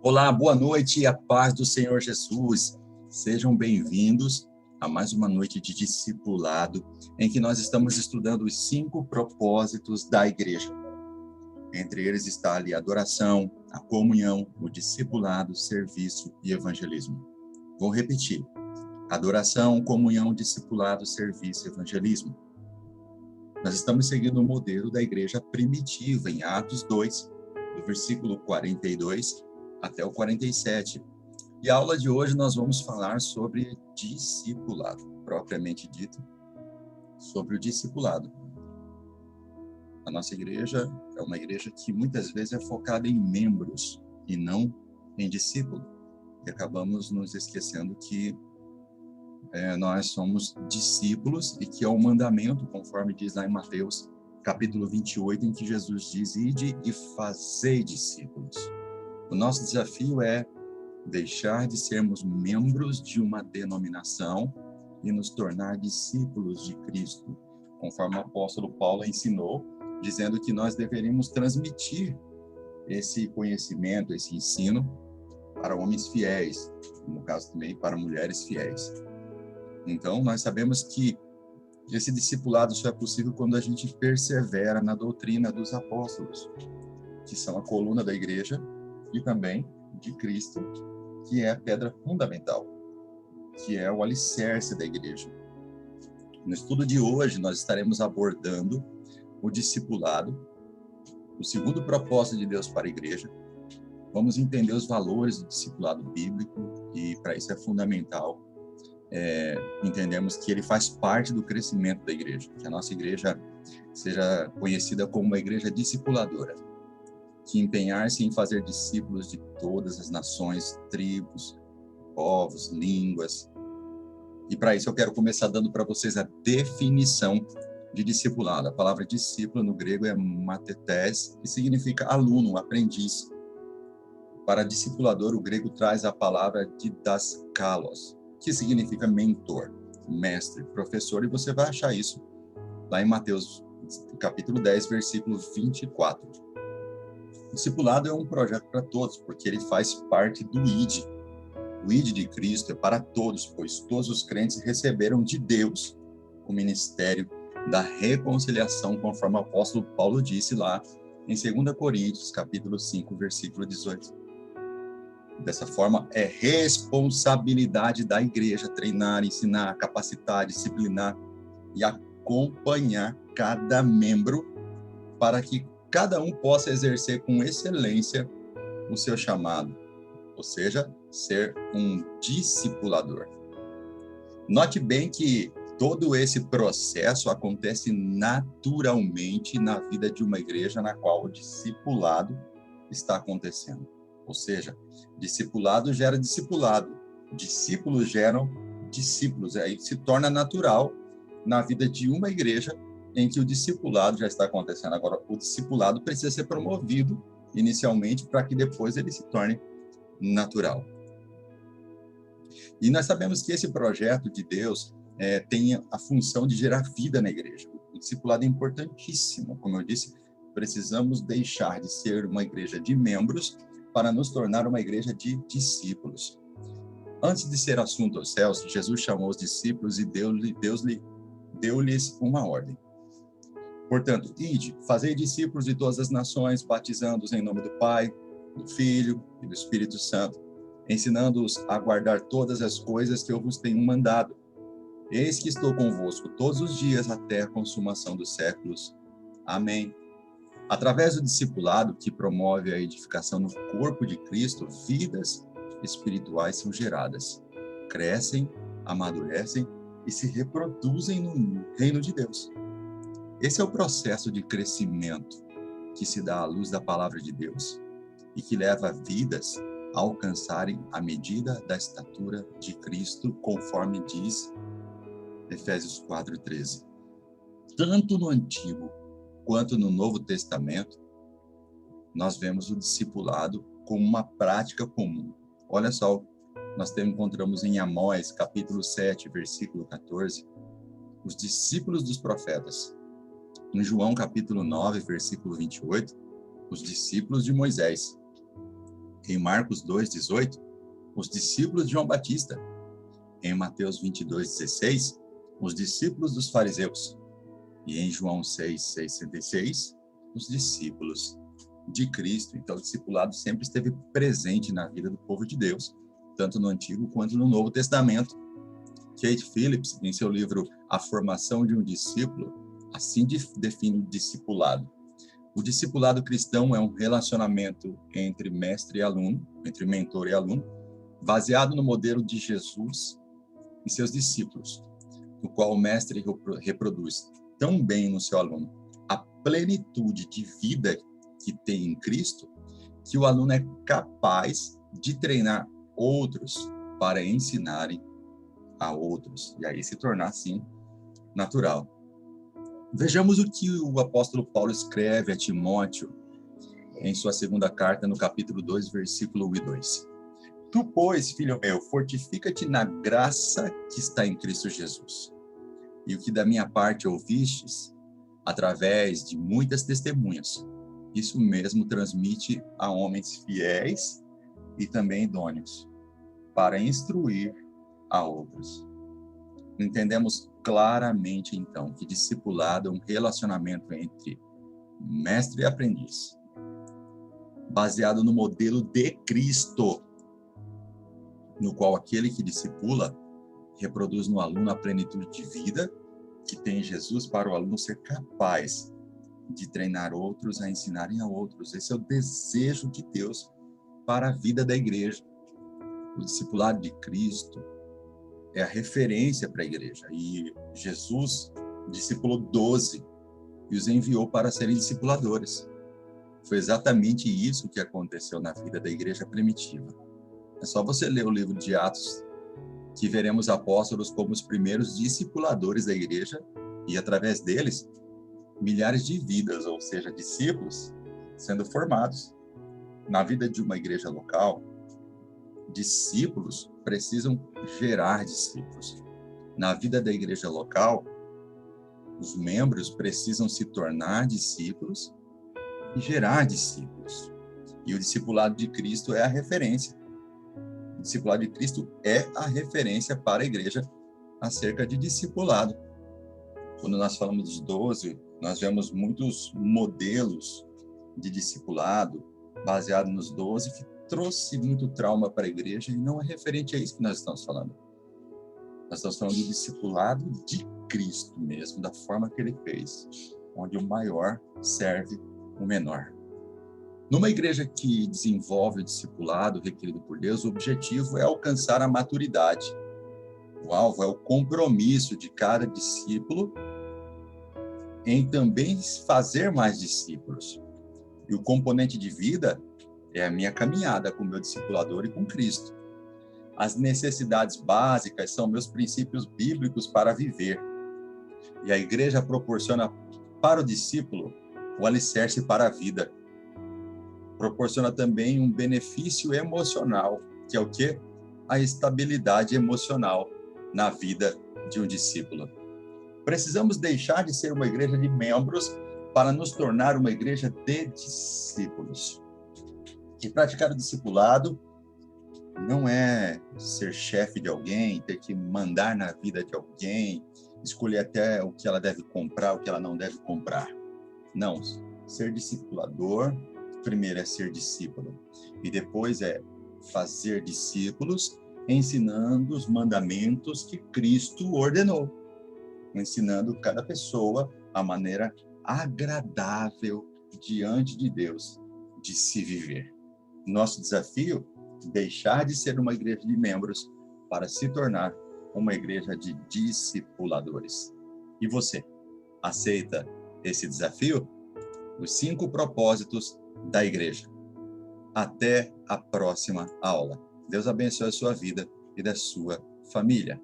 Olá, boa noite e a paz do Senhor Jesus. Sejam bem-vindos a mais uma noite de discipulado, em que nós estamos estudando os 5 propósitos da igreja. Entre eles está ali a adoração, a comunhão, o discipulado, serviço e evangelismo. Vou repetir: adoração, comunhão, discipulado, serviço e evangelismo. Nós estamos seguindo o modelo da igreja primitiva em Atos 2, do versículo 42 até o 47. E a aula de hoje nós vamos falar sobre discipulado, propriamente dito, sobre o discipulado. A nossa igreja é uma igreja que muitas vezes é focada em membros e não em discípulo. E acabamos nos esquecendo que nós somos discípulos e que é o mandamento, conforme diz lá em Mateus, capítulo 28, em que Jesus diz: ide e fazei discípulos. O nosso desafio é deixar de sermos membros de uma denominação e nos tornar discípulos de Cristo, conforme o apóstolo Paulo ensinou, dizendo que nós deveríamos transmitir esse conhecimento, esse ensino para homens fiéis, no caso também para mulheres fiéis. Então, nós sabemos que esse discipulado só é possível quando a gente persevera na doutrina dos apóstolos, que são a coluna da igreja, e também de Cristo, que é a pedra fundamental, que é o alicerce da igreja. No estudo de hoje, nós estaremos abordando o discipulado, o segundo propósito de Deus para a igreja. Vamos entender os valores do discipulado bíblico, e para isso é fundamental entendemos que ele faz parte do crescimento da igreja, que a nossa igreja seja conhecida como uma igreja discipuladora, que empenhar-se em fazer discípulos de todas as nações, tribos, povos, línguas. E para isso eu quero começar dando para vocês a definição de discipulado. A palavra discípulo no grego é matetes, que significa aluno, aprendiz. Para discipulador, o grego traz a palavra didaskalos, que significa mentor, mestre, professor, e você vai achar isso lá em Mateus capítulo 10, versículo 24. O discipulado é um projeto para todos, porque ele faz parte do ID. O ID de Cristo é para todos, pois todos os crentes receberam de Deus o ministério da reconciliação, conforme o apóstolo Paulo disse lá em 2 Coríntios, capítulo 5, versículo 18. Dessa forma, é responsabilidade da igreja treinar, ensinar, capacitar, disciplinar e acompanhar cada membro para que cada um possa exercer com excelência o seu chamado, ou seja, ser um discipulador. Note bem que todo esse processo acontece naturalmente na vida de uma igreja na qual o discipulado está acontecendo. Ou seja, discipulado gera discipulado, discípulos geram discípulos. Aí se torna natural na vida de uma igreja em que o discipulado já está acontecendo. Agora, o discipulado precisa ser promovido inicialmente para que depois ele se torne natural. E nós sabemos que esse projeto de Deus tem a função de gerar vida na igreja. O discipulado é importantíssimo. Como eu disse, precisamos deixar de ser uma igreja de membros para nos tornar uma igreja de discípulos. Antes de ser assunto aos céus, Jesus chamou os discípulos e deu-lhes uma ordem. Portanto, ide, fazei discípulos de todas as nações, batizando-os em nome do Pai, do Filho e do Espírito Santo, ensinando-os a guardar todas as coisas que eu vos tenho mandado. Eis que estou convosco todos os dias até a consumação dos séculos. Amém. Através do discipulado, que promove a edificação no corpo de Cristo, vidas espirituais são geradas, crescem, amadurecem e se reproduzem no reino de Deus. Esse é o processo de crescimento que se dá à luz da palavra de Deus e que leva vidas a alcançarem a medida da estatura de Cristo, conforme diz Efésios 4:13. Tanto no Antigo quanto no Novo Testamento, nós vemos o discipulado como uma prática comum. Olha só, nós encontramos em Amós, capítulo 7, versículo 14, os discípulos dos profetas. Em João, capítulo 9, versículo 28, os discípulos de Moisés. Em Marcos 2:18, os discípulos de João Batista. Em Mateus 22:16, os discípulos dos fariseus. E em João 6:66, os discípulos de Cristo. Então, o discipulado sempre esteve presente na vida do povo de Deus, tanto no Antigo quanto no Novo Testamento. Kate Phillips, em seu livro A Formação de um Discípulo, assim define o discipulado. O discipulado cristão é um relacionamento entre mestre e aluno, entre mentor e aluno, baseado no modelo de Jesus e seus discípulos, no qual o mestre reproduz tão bem no seu aluno a plenitude de vida que tem em Cristo, que o aluno é capaz de treinar outros para ensinarem a outros, e aí se tornar, assim, natural. Vejamos o que o apóstolo Paulo escreve a Timóteo em sua segunda carta, no capítulo 2, versículo 1 e 2. Tu, pois, filho meu, fortifica-te na graça que está em Cristo Jesus. E o que da minha parte ouvistes, através de muitas testemunhas, isso mesmo transmite a homens fiéis e também idôneos, para instruir a outros. Entendemos claramente, então, que discipulado é um relacionamento entre mestre e aprendiz, baseado no modelo de Cristo, no qual aquele que discipula reproduz no aluno a plenitude de vida que tem Jesus, para o aluno ser capaz de treinar outros a ensinarem a outros. Esse é o desejo de Deus para a vida da igreja. O discipulado de Cristo é a referência para a igreja. E Jesus discipulou 12 e os enviou para serem discipuladores. Foi exatamente isso que aconteceu na vida da igreja primitiva. É só você ler o livro de Atos, que veremos apóstolos como os primeiros discipuladores da igreja, e através deles, milhares de vidas, ou seja, discípulos, sendo formados. Na vida de uma igreja local, discípulos precisam gerar discípulos. Na vida da igreja local, os membros precisam se tornar discípulos e gerar discípulos. E o discipulado de Cristo é a referência. O discipulado de Cristo é a referência para a igreja acerca de discipulado. Quando nós falamos dos 12, nós vemos muitos modelos de discipulado baseado nos 12, que trouxe muito trauma para a igreja, e não é referente a isso que nós estamos falando. Nós estamos falando do discipulado de Cristo mesmo, da forma que ele fez, onde o maior serve o menor. Numa igreja que desenvolve o discipulado requerido por Deus, o objetivo é alcançar a maturidade. O alvo é o compromisso de cada discípulo em também fazer mais discípulos. E o componente de vida é a minha caminhada com o meu discipulador e com Cristo. As necessidades básicas são meus princípios bíblicos para viver. E a igreja proporciona para o discípulo o alicerce para a vida. Proporciona também um benefício emocional, que é o quê? A estabilidade emocional na vida de um discípulo. Precisamos deixar de ser uma igreja de membros para nos tornar uma igreja de discípulos. E praticar o discipulado não é ser chefe de alguém, ter que mandar na vida de alguém, escolher até o que ela deve comprar, o que ela não deve comprar. Não, ser discipulador, primeiro é ser discípulo, e depois é fazer discípulos, ensinando os mandamentos que Cristo ordenou, ensinando cada pessoa a maneira agradável diante de Deus de se viver. Nosso desafio, deixar de ser uma igreja de membros para se tornar uma igreja de discipuladores. E você, aceita esse desafio? Os 5 propósitos da igreja. Até a próxima aula. Deus abençoe a sua vida e da sua família.